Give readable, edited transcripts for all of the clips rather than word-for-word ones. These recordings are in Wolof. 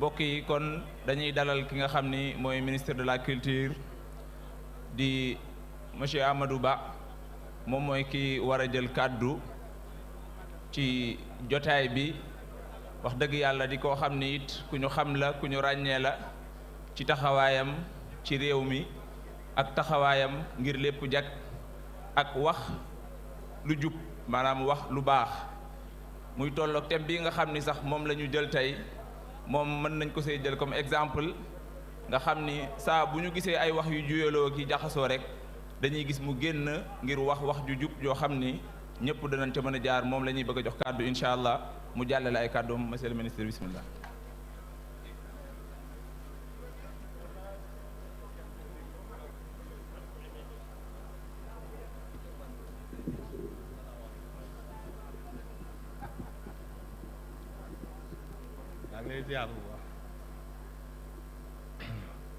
mbokk yi kon dañuy dalal ki nga xam ni mooy ministre de la culture di monsieur Amadou Ba moom mooy ki war a jël kàddu ci jotaay bi wax dëgg yàlla di koo xam ni it ku ñu xam la ku ñu ràññee la ci taxawaayam ci réew mi ak taxawaayam ngir lépp jag ak wax lu jub maanaam wax lu baax muy tolloog thème bii nga xam ni sax moom la ñu jël tey moom mën nañ ko see jël comme exemple nga xam ni saa bu ñu gisee ay wax yu juyaloo ki jaxasoo rek dañuy gis mu génn ngir wax ju jub yoo xam ni ñëpp danañ ca mën a jaar moom la ñuy bëgg a jox kàddu incha allah mu jàllale ay kàddoom monsieur le ministre bismillah.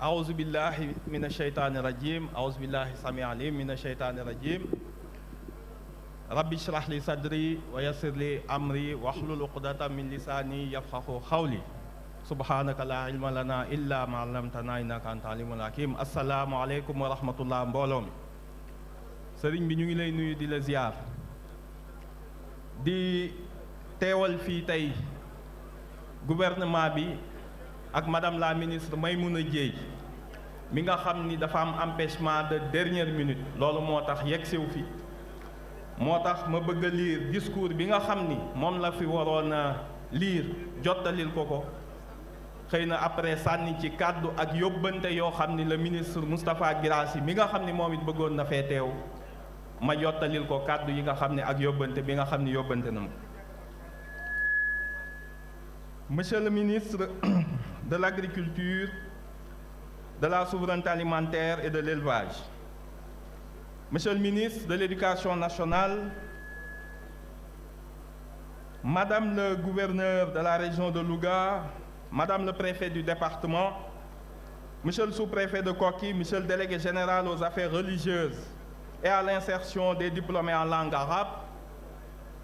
أعوذ بالله من الشيطان الرجيم أعوذ بالله السميع العليم من الشيطان الرجيم رب اشرح لي صدري ويسر لي أمري واحلل عقدة من لساني يفقهوا قولي سبحانك لا علم لنا إلا ما علمتنا إنك أنت العليم الحكيم السلام عليكم ورحمة الله mbooloo mi sëriñ bi ñu ngi lay nuyu di la ziar di teewal fii tey gouvernement bi ak madame la ministre Maymouna Dièye mi nga xam ni dafa am empêchement de dernière minute loolu moo tax yegg siw fi moo tax ma bëgg a lire discours bi nga xam ni moom la fi waroon a lire jottalil ko xëy na après sànni ci kàddu ak yóbbante yoo xam ni le ministre Moustapha Guirassy mi nga xam ni moom it bëggoon na fee teew ma jottalil ko kàddu yi nga xam ne ak yóbbante bi nga xam ni yóbbante na ma Monsieur le ministre de l'Agriculture, de la Souveraineté alimentaire et de l'Élevage, Monsieur le ministre de l'Éducation nationale, Madame le gouverneur de la région de Louga, Madame le préfet du département, Monsieur le sous-préfet de Koki, Monsieur le délégué général aux affaires religieuses et à l'insertion des diplômés en langue arabe,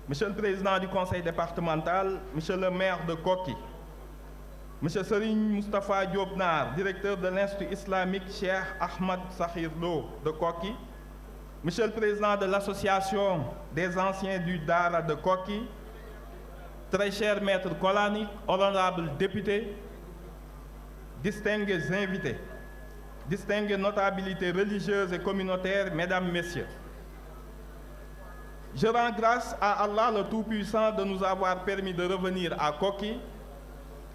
Monsieur le président du conseil départemental, Monsieur le maire de Koki, Monsieur Serigne Moustapha Diop Nar, directeur de l'Institut islamique Cheikh Ahmad Sakhir Lo de Koki, Monsieur le président de l'association des anciens du Dara de Koki, très cher maître Kolani, honorable député, distingués invités, distinguées notabilités religieuses et communautaires, mesdames, messieurs. Je rends grâce à Allah le Tout-Puissant de nous avoir permis de revenir à Koki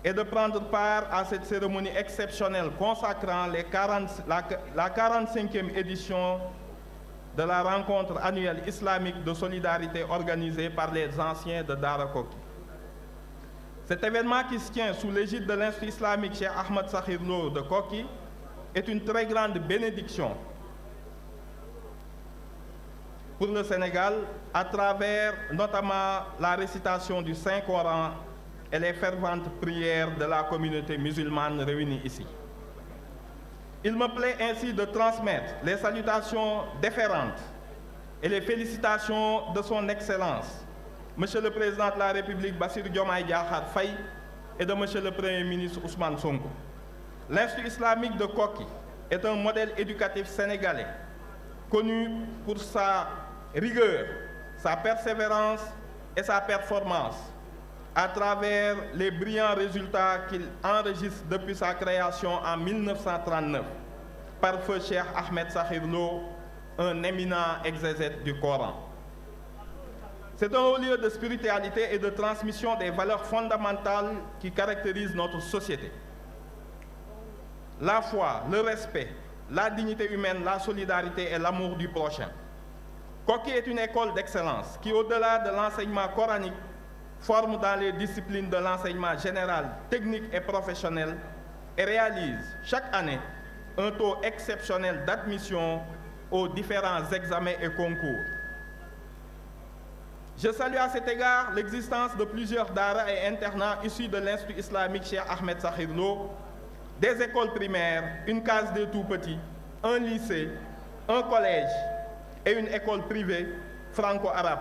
et de prendre part à cette cérémonie exceptionnelle consacrant la 45e édition de la rencontre annuelle islamique de solidarité organisée par les anciens de Dara Koki. Cet événement qui se tient sous l'égide de l'Institut islamique Cheikh Ahmad Sakhir Lo de Koki est une très grande bénédiction pour le Sénégal, à travers notamment la récitation du Saint-Coran et les ferventes prières de la communauté musulmane réunie ici. Il me plaît ainsi de transmettre les salutations déférentes et les félicitations de son Excellence, Monsieur le Président de la République Bassirou Diomaye Diakhar Faye et de Monsieur le Premier ministre Ousmane Sonko. L'Institut islamique de Koki est un modèle éducatif sénégalais connu pour sa rigueur, sa persévérance et sa performance à travers les brillants résultats qu'il enregistre depuis sa création en 1939 par feu Cheikh Ahmed Sakhir Lo, un éminent exégète du Coran. C'est un haut lieu de spiritualité et de transmission des valeurs fondamentales qui caractérisent notre société. La foi, le respect, la dignité humaine, la solidarité et l'amour du prochain. Koki est une école d'excellence qui, au-delà de l'enseignement coranique, forme dans les disciplines de l'enseignement général, technique et professionnel et réalise chaque année un taux exceptionnel d'admission aux différents examens et concours. Je salue à cet égard l'existence de plusieurs daara et internats issus de l'Institut islamique Cheikh Ahmed Sakhir Lo, des écoles primaires, une case des tout-petits, un lycée, un collège et une école privée franco-arabe.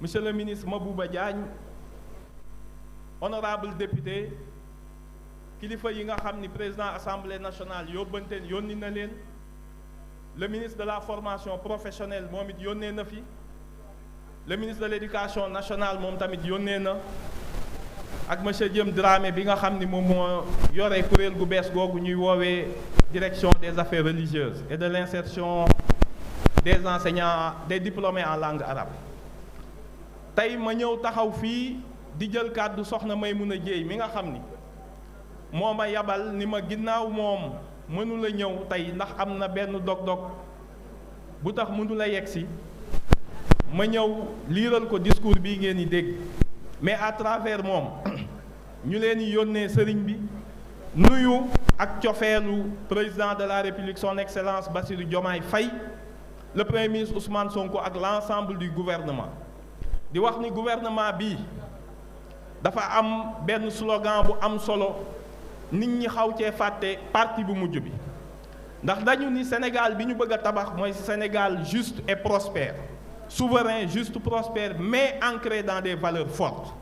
monsieur le ministre Mabouba Diagne, honorable député kilifa yi nga xam ni président assemblée nationale yóbbanteen yónni na leen, le ministre de la formation professionnelle moom it yónnee na fi, le ministre de l'éducation nationale moom tamit yónnee na, ak monsieur Diem Dramé bi nga xam ni moom moo yore kuréel gu bees googu ñuy woowee direction des affaires religieuses et de l'insertion des enseignants des diplômés en langue arabe. tey ma ñëw taxaw fii di jël kàddu soxna Maymuna Jéey mi nga xam ni moo ma yabal ni ma ginnaaw moom mënula ñëw tey ndax am na benn dog-dog bu tax mënula yegsi, ma ñëw liiral ko discours bii ngeen di dégg, mais à travers moom ñu leen di yónnee sëriñ bi nuyu ak cofeelu président de la République son excellence Bassirou Diomaye Faye, le premier ministre Ousmane Sonko ak l'ensemble du gouvernement. di wax ni gouvernement bi dafa am benn slogan bu am solo, nit ñi xaw cee fàtte parti bu mujj bi, ndax dañu ni Sénégal bi ñu bëgg a tabax mooy Sénégal juste et prospère, souverain, juste, prospère, mais ancré dans des valeurs fortes.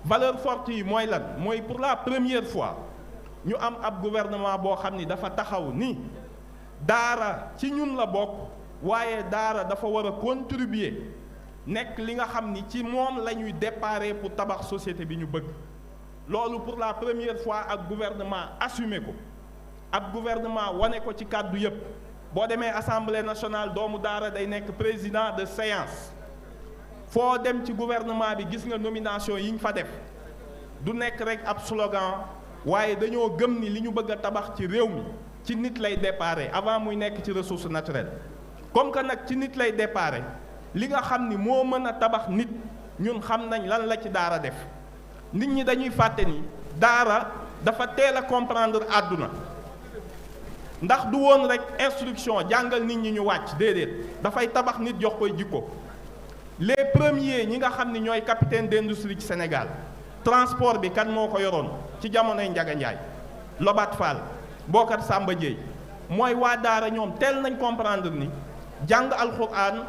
Valeurs fortes yi mooy lan? Mooy pour la première fois ñu am ab gouvernement boo xam ni dafa taxaw ni daara ci ñun la bokk, waaye daara dafa war a contribuer nekk li nga xam ni ci moom la ñuy déparé pour tabax société bi ñu bëgg. loolu pour la première fois ak gouvernement assumé ko, ab gouvernement wane ko ci kàddu yépp. boo demee assemblée nationale doomu daara day nekk président de séance, foo dem ci gouvernement bi gis nga nomination yi ñu fa def du nekk rek ab slogan, waaye dañoo gëm ni li ñu bëgg a tabax ci réew mi ci nit lay déparé avant muy nekk ci ressource naturelle. comme que nag ci nit lay déparé, li nga xam ni moo mën a tabax nit ñun xam nañ lan la ci daara def. nit ñi dañuy fàtte ni daara dafa teel a comprendre àdduna, ndax du woon rek instruction jàngal nit ñi ñu wàcc, déedéet, dafay tabax nit jox koy jikko. les premiers ñi nga xam ni ñooy capitaine d'industrie ci Sénégal, transport bi kan moo ko yoroon ci jamonoy Njaga Njaay, Lobat Fall, Bokar Samba Dieye, mooy waa daara. ñoom teel nañ comprendre ni jàng alxuraan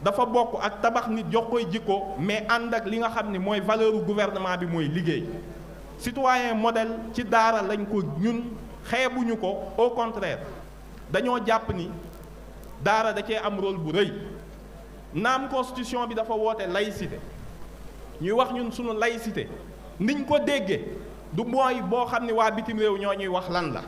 dafa bokk ak tabax nit jox koy jikko, mais ànd ak li nga xam ni mooy valeur gouvernement bi mooy liggéey. citoyen modèle ci daara lañ ko ñun xeebuñu ko, au contraire dañoo jàpp ni daara da cee am rôle bu rëy. naam constitution bi dafa woote laïcité, ñuy wax ñun sunu laïcité niñ ko déggee du mooy boo xam ni waa bitim réew ñoo ñuy wax lan la,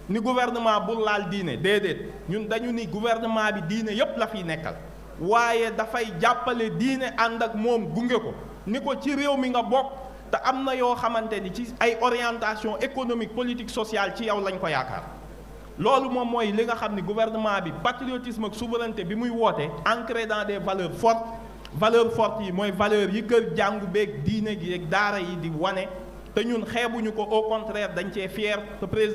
ni gouvernement bu laal diine, déedéet. ñun dañu ni gouvernement bi diine yépp la fiy nekkal, waaye dafay jàppale diine ànd ak moom gunge ko, ni ko ci réew mi nga bokk, te am na yoo xamante ni ci ay orientation économique, politique, sociale ci yow lañ ko yaakaar. loolu moom mooy li nga xam ni gouvernement bi patriotisme ak souveraineté bi muy woote, ancré dans des valeurs fortes. valeurs fortes yi mooy valeurs yi kër jàngu beeg diine gi ak daara yi di wane, te ñun xeebuñu ko, au contraire dañ cee fier te président